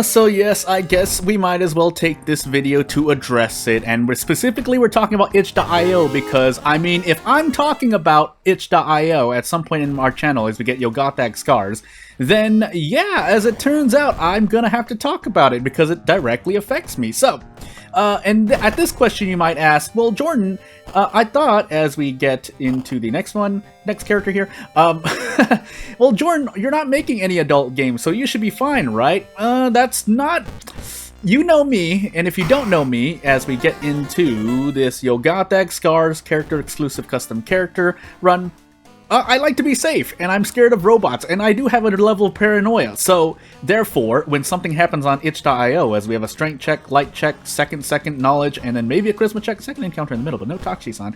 So yes, I guess we might as well take this video to address it, and we're talking about itch.io because, I mean, if I'm talking about itch.io at some point in our channel as we get Yogatag scars, then yeah, as it turns out, I'm gonna have to talk about it because it directly affects me. So, at this question you might ask, well, Jordan, I thought as we get into the next character here, well, Jordan, you're not making any adult games, so you should be fine, right? That's not... You know me, and if you don't know me, as we get into this Yogatag Scars character-exclusive custom character run, I like to be safe, and I'm scared of robots, and I do have a level of paranoia. So, therefore, when something happens on itch.io, as we have a strength check, light check, second knowledge, and then maybe a charisma check, second encounter in the middle, but no Tachi-san,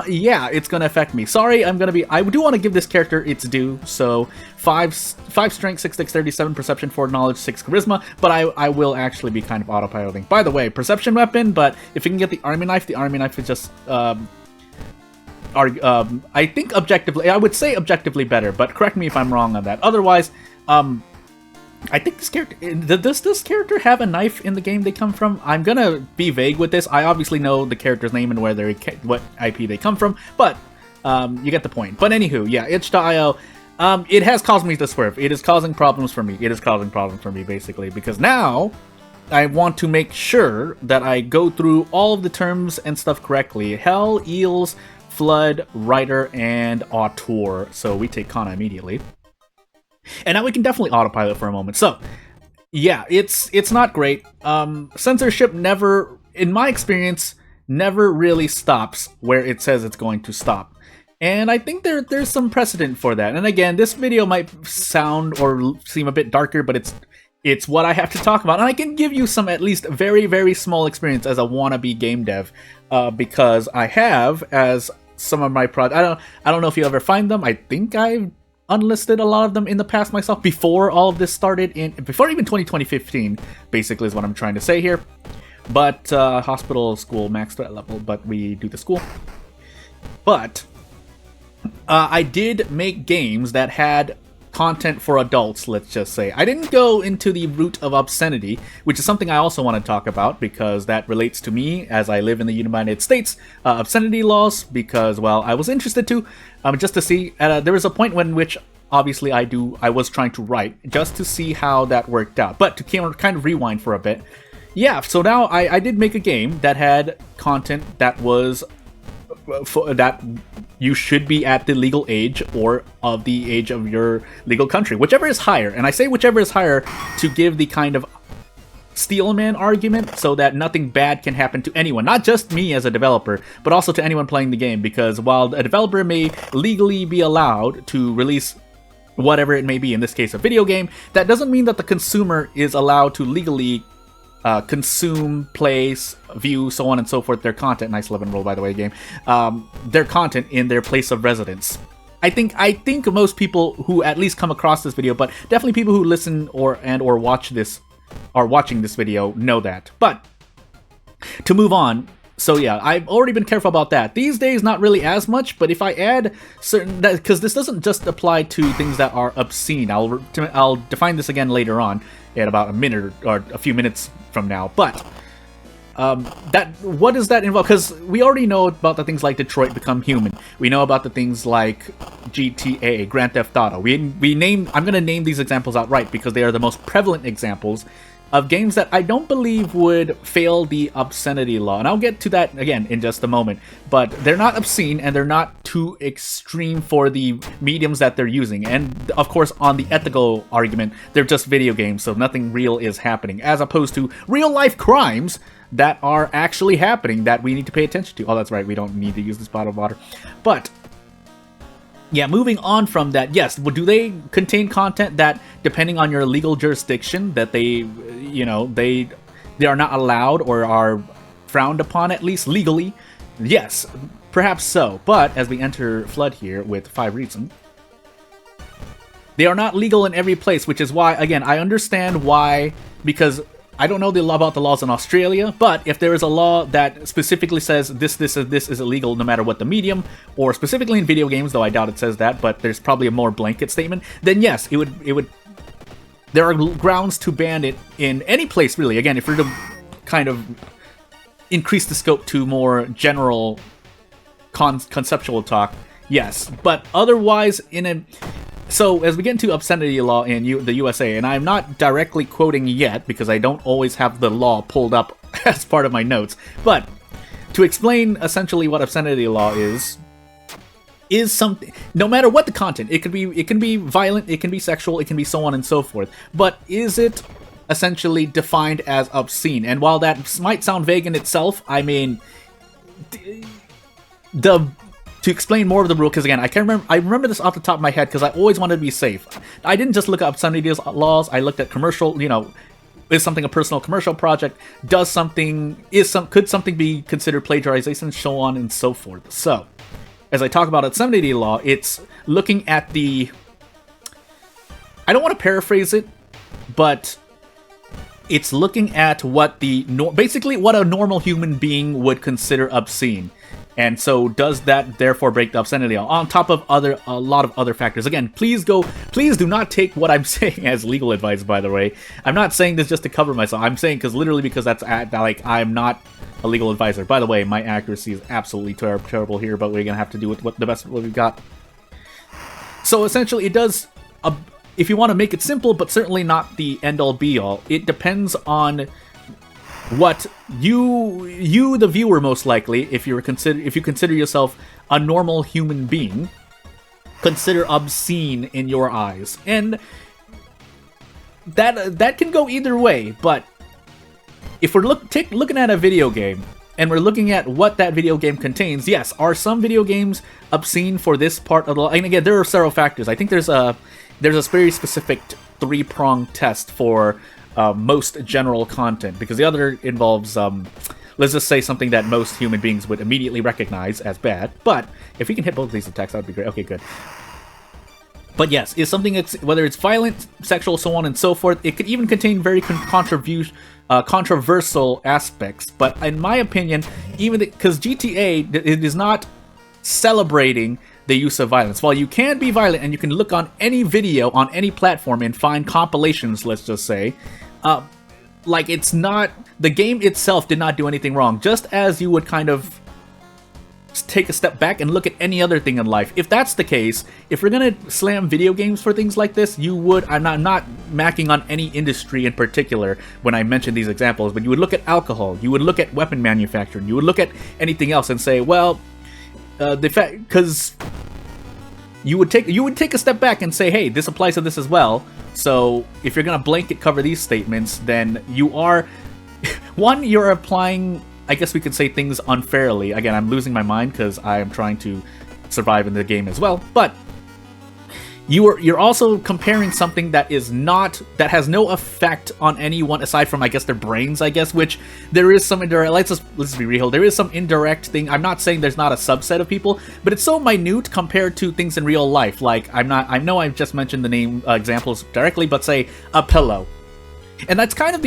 yeah, it's gonna affect me. Sorry, I do want to give this character its due, so 5 strength, 6 dexterity, 7 perception, 4 knowledge, 6 charisma, but I will actually be kind of autopiloting. By the way, perception weapon, but if you can get the army knife is just, I think objectively, I would say objectively better, but correct me if I'm wrong on that. Otherwise, I think this character, does this character have a knife in the game they come from? I'm gonna be vague with this. I obviously know the character's name and what IP they come from, but you get the point. But anywho, yeah, itch.io, it has caused me to swerve. It is causing problems for me. It is causing problems for me, basically, because now I want to make sure that I go through all of the terms and stuff correctly. Hell, eels, Flood, Rider, and Auteur. So we take Kana immediately. And now we can definitely autopilot for a moment. So, yeah, it's not great. Censorship never, in my experience, never really stops where it says it's going to stop. And I think there's some precedent for that. And again, this video might sound or seem a bit darker, but it's what I have to talk about. And I can give you some at least very, very small experience as a wannabe game dev. Because I have, as some of my projects, I don't know if you ever find them. I think I've unlisted a lot of them in the past myself before all of this started, before even 2015, basically is what I'm trying to say here. But hospital, school, max threat level, but we do the school. But I did make games that had content for adults, let's just say. I didn't go into the route of obscenity, which is something I also want to talk about because that relates to me as I live in the United States. Obscenity laws, because, well, I was interested to, just to see, there was a point in which obviously I was trying to write, just to see how that worked out. But to kind of rewind for a bit, yeah, so now I did make a game that had content that was that you should be at the legal age or of the age of your legal country, whichever is higher. And I say whichever is higher to give the kind of Steelman argument so that nothing bad can happen to anyone, not just me as a developer, but also to anyone playing the game. Because while a developer may legally be allowed to release whatever it may be, in this case a video game, that doesn't mean that the consumer is allowed to legally consume, place, view, so on and so forth, their content. Nice 11 roll, by the way, game. Their content in their place of residence. I think most people who at least come across this video, but definitely people who listen or watch this, are watching this video, know that. But to move on. So yeah, I've already been careful about that. These days, not really as much, but if I add certain... Because this doesn't just apply to things that are obscene. I'll define this again later on, in about a minute or a few minutes from now. But what does that involve? Because we already know about the things like Detroit Become Human. We know about the things like GTA, Grand Theft Auto. I'm going to name these examples outright because they are the most prevalent examples of games that I don't believe would fail the obscenity law. And I'll get to that again in just a moment. But they're not obscene and they're not too extreme for the mediums that they're using. And of course, on the ethical argument, they're just video games, so nothing real is happening. As opposed to real life crimes that are actually happening that we need to pay attention to. Oh, that's right, we don't need to use this bottle of water. But yeah, moving on from that, yes, do they contain content that, depending on your legal jurisdiction, that they are not allowed or are frowned upon, at least legally? Yes, perhaps so. But as we enter Flood here with 5 reasons, they are not legal in every place, which is why, again, I understand why, because I don't know about the laws in Australia, but if there is a law that specifically says this is illegal no matter what the medium, or specifically in video games, though I doubt it says that, but there's probably a more blanket statement, then yes, it would there are grounds to ban it in any place, really. Again, if you're to kind of increase the scope to more general conceptual talk, yes. But otherwise, so as we get into obscenity law in the USA, and I'm not directly quoting yet because I don't always have the law pulled up as part of my notes, but to explain essentially what obscenity law is something, no matter what the content, it can be violent, it can be sexual, it can be so on and so forth, but is it essentially defined as obscene? And while that might sound vague in itself, I mean, to explain more of the rule, because again, I remember this off the top of my head because I always wanted to be safe. I didn't just look at obscenity laws, I looked at commercial, is something a personal commercial project? Could something be considered plagiarization? So on and so forth. So, as I talk about obscenity law, it's looking at I don't want to paraphrase it, but it's looking at basically what a normal human being would consider obscene. And so does that therefore break the obscenity law, on top of a lot of other factors? Again, please do not take what I'm saying as legal advice, by the way. I'm not saying this just to cover myself. I'm saying because that's I'm not a legal advisor. By the way, my accuracy is absolutely terrible here, but we're gonna have to do with the best of what we've got. So essentially, it does. If you want to make it simple, but certainly not the end-all be-all, it depends on what you the viewer, most likely, if you consider yourself a normal human being, consider obscene in your eyes. And that can go either way, but if we're looking at a video game and we're looking at what that video game contains, yes, are some video games obscene for this part of the law? And again, there are several factors. I think there's a very specific 3-pronged test for most general content, because the other involves, let's just say something that most human beings would immediately recognize as bad. But if we can hit both of these attacks, that would be great. Okay, good. But yes, is something that's, whether it's violent, sexual, so on and so forth, it could even contain very controversial aspects. But in my opinion, because GTA, it is not celebrating the use of violence. While you can be violent and you can look on any video on any platform and find compilations, let's just say, it's not, the game itself did not do anything wrong. Just as you would kind of take a step back and look at any other thing in life. If that's the case, if we're gonna slam video games for things like this, I'm not macking on any industry in particular when I mention these examples, but you would look at alcohol, you would look at weapon manufacturing, you would look at anything else and say, well, because you would take a step back and say, hey, this applies to this as well. So if you're gonna blanket cover these statements, then you are you're applying, I guess we could say, things unfairly. Again, I'm losing my mind because I am trying to survive in the game as well, but you're also comparing something that has no effect on anyone aside from, I guess, their brains, I guess, which there is some indirect, let's be real, there is some indirect thing. I'm not saying there's not a subset of people, but it's so minute compared to things in real life. Like, I know I've just mentioned the name examples directly, but say a pillow. And that's kind of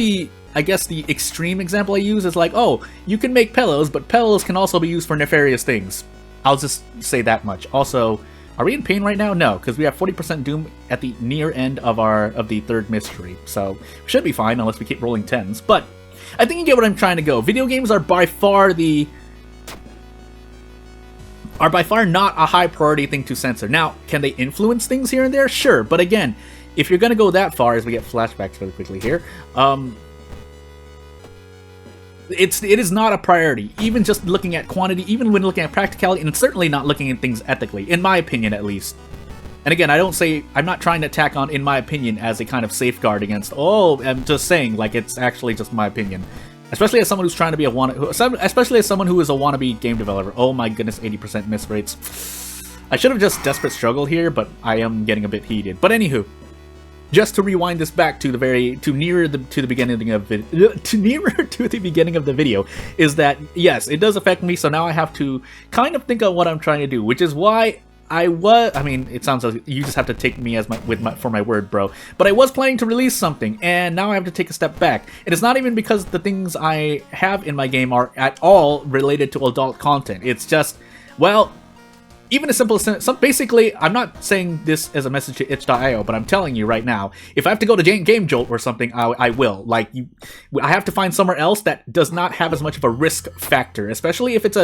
I guess the extreme example I use is like, oh, you can make pillows, but pillows can also be used for nefarious things. I'll just say that much. Also, are we in pain right now? No, because we have 40% doom at the near end of the third mystery, so we should be fine unless we keep rolling 10s. But I think you get what I'm trying to go. Video games are by far not a high priority thing to censor. Now, can they influence things here and there? Sure, but again, if you're gonna go that far, as we get flashbacks really quickly here, it is not a priority, even just looking at quantity, even when looking at practicality, and it's certainly not looking at things ethically, in my opinion at least. And again, I'm not trying to tack on "in my opinion" as a kind of safeguard against, I'm just saying, like, it's actually just my opinion. Especially as someone who's trying to be especially as someone who is a wannabe game developer. Oh my goodness, 80% miss rates. I should have just desperate struggled here, but I am getting a bit heated. But anywho, just to rewind this back to nearer to the beginning of the video, is that yes, it does affect me. So now I have to kind of think of what I'm trying to do, which is why it sounds like you just have to take me for my word, bro. But I was planning to release something, and now I have to take a step back. And it's not even because the things I have in my game are at all related to adult content. It's just, well, even as simple as some. Basically, I'm not saying this as a message to itch.io, but I'm telling you right now, if I have to go to Game Jolt or something, I will. Like, I have to find somewhere else that does not have as much of a risk factor, especially if it's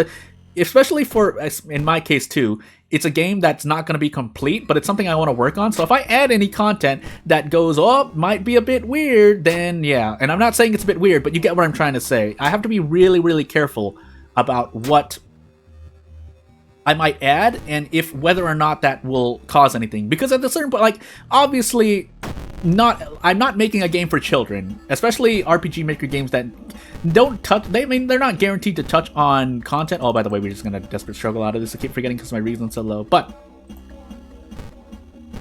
especially for, in my case too, it's a game that's not going to be complete, but it's something I want to work on. So if I add any content that goes, oh, might be a bit weird, then yeah. And I'm not saying it's a bit weird, but you get what I'm trying to say. I have to be really, really careful about what I might add, and whether or not that will cause anything. Because at a certain point, like, obviously, I'm not making a game for children, especially RPG Maker games that don't touch. They're not guaranteed to touch on content. Oh, by the way, we're just gonna desperate struggle out of this. I keep forgetting because my reason's so low. But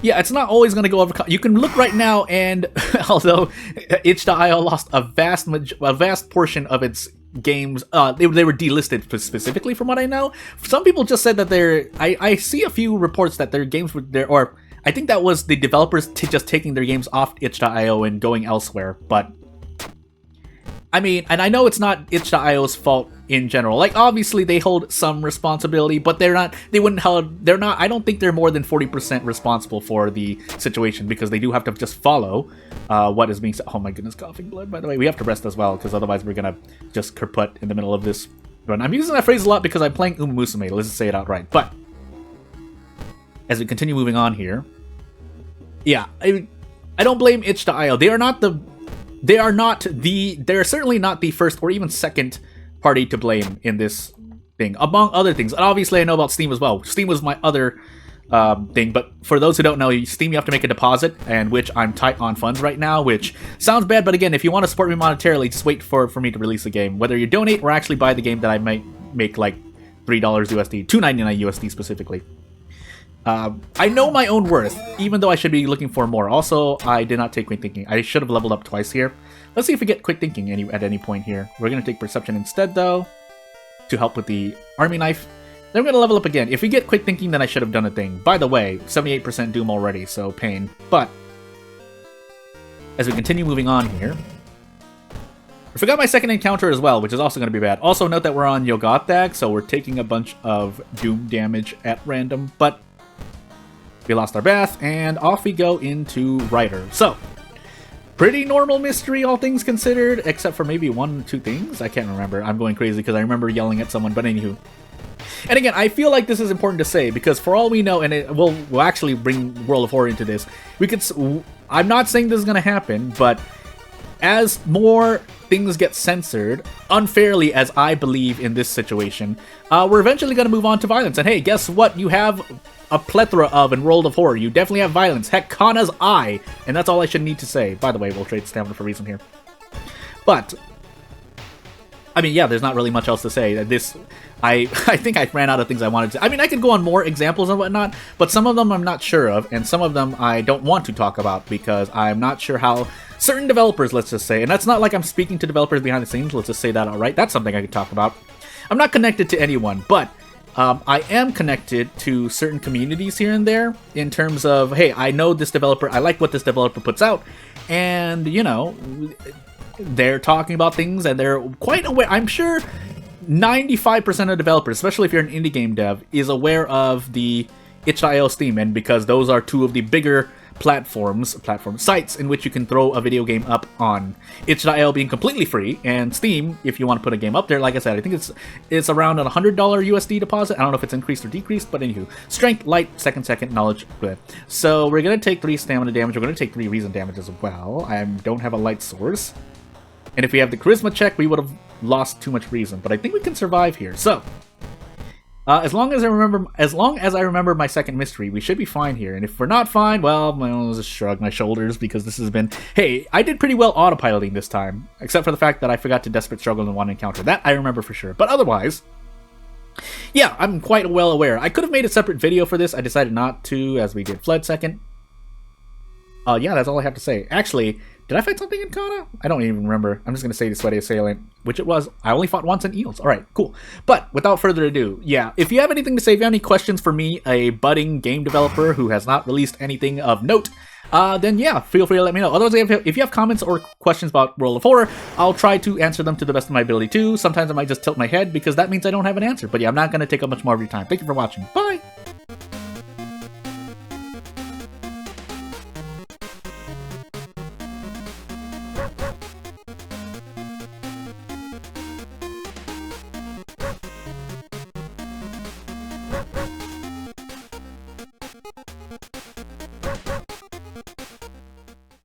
yeah, it's not always gonna go over. You can look right now, and although itch.io lost a vast portion of its games, they were delisted specifically from what I know. Some people just said that I see a few reports that their games were there, or I think that was the developers just taking their games off itch.io and going elsewhere. But I mean, and I know it's not itch.io's fault in general. Like, obviously they hold some responsibility, but they're not, I don't think they're more than 40% responsible for the situation, because they do have to just follow what is being said. Oh my goodness, coughing blood, by the way. We have to rest as well, because otherwise we're gonna just kaput in the middle of this run. I'm using that phrase a lot because I'm playing Musume, let's just say it outright. But as we continue moving on here, yeah, I don't blame itch.io. They're certainly not the first or even second party to blame in this thing, among other things. And obviously I know about Steam as well. Steam was my other thing, but for those who don't know, Steam, you have to make a deposit, and which I'm tight on funds right now, which sounds bad, but again, if you want to support me monetarily, just wait for me to release the game. Whether you donate or actually buy the game, that I might make like $3 USD, $2.99 USD specifically. I know my own worth, even though I should be looking for more. Also, I did not take Quick Thinking. I should have leveled up twice here. Let's see if we get Quick Thinking at any point here. We're going to take Perception instead, though, to help with the Army Knife. Then we're going to level up again. If we get Quick Thinking, then I should have done a thing. By the way, 78% Doom already, so pain. But as we continue moving on here, I forgot my second encounter as well, which is also going to be bad. Also, note that we're on Yogothag, so we're taking a bunch of Doom damage at random, but we lost our bath, and off we go into Rider. So, pretty normal mystery, all things considered, except for maybe one or two things. I can't remember. I'm going crazy because I remember yelling at someone, but anywho. And again, I feel like this is important to say, because for all we know, and we'll actually bring World of Horror into this, I'm not saying this is going to happen, but as more things get censored, unfairly as I believe in this situation, we're eventually going to move on to violence. And hey, guess what? You have a plethora of in World of Horror. You definitely have violence. Heck, Kana's eye. And that's all I should need to say. By the way, we'll trade stamina for reason here. But I mean, yeah, there's not really much else to say. I think I ran out of things I wanted to. I mean, I could go on more examples and whatnot, but some of them I'm not sure of, and some of them I don't want to talk about because I'm not sure how certain developers, let's just say, and that's not like I'm speaking to developers behind the scenes, let's just say that outright. That's something I could talk about. I'm not connected to anyone, but I am connected to certain communities here and there in terms of, hey, I know this developer, I like what this developer puts out, and, you know, they're talking about things and they're quite aware. I'm sure 95% of developers, especially if you're an indie game dev, is aware of the itch.io Steam, and because those are two of the bigger platform sites in which you can throw a video game up on. Itch.io being completely free, and Steam, if you want to put a game up there, like I said, I think it's around a $100 USD deposit. I don't know if it's increased or decreased, but anywho. Strength, light, second, knowledge. Bleh. So we're going to take 3 stamina damage. We're going to take 3 reason damage as well. I don't have a light source. And if we have the charisma check, we would have lost too much reason. But I think we can survive here. So, as long as I remember my second mystery, we should be fine here. And if we're not fine, well, I'll just shrug my shoulders because this has been... Hey, I did pretty well autopiloting this time, except for the fact that I forgot to desperate struggle in one encounter. That I remember for sure. But otherwise, yeah, I'm quite well aware. I could have made a separate video for this. I decided not to, as we did Fled second. Yeah, that's all I have to say. Actually, did I fight something in Kana? I don't even remember. I'm just going to say the Sweaty Assailant, which it was. I only fought once in Eels. Alright, cool. But, without further ado, yeah, if you have anything to say, if you have any questions for me, a budding game developer who has not released anything of note, then yeah, feel free to let me know. Otherwise, if you have comments or questions about World of Horror, I'll try to answer them to the best of my ability too. Sometimes I might just tilt my head because that means I don't have an answer. But yeah, I'm not going to take up much more of your time. Thank you for watching. Bye!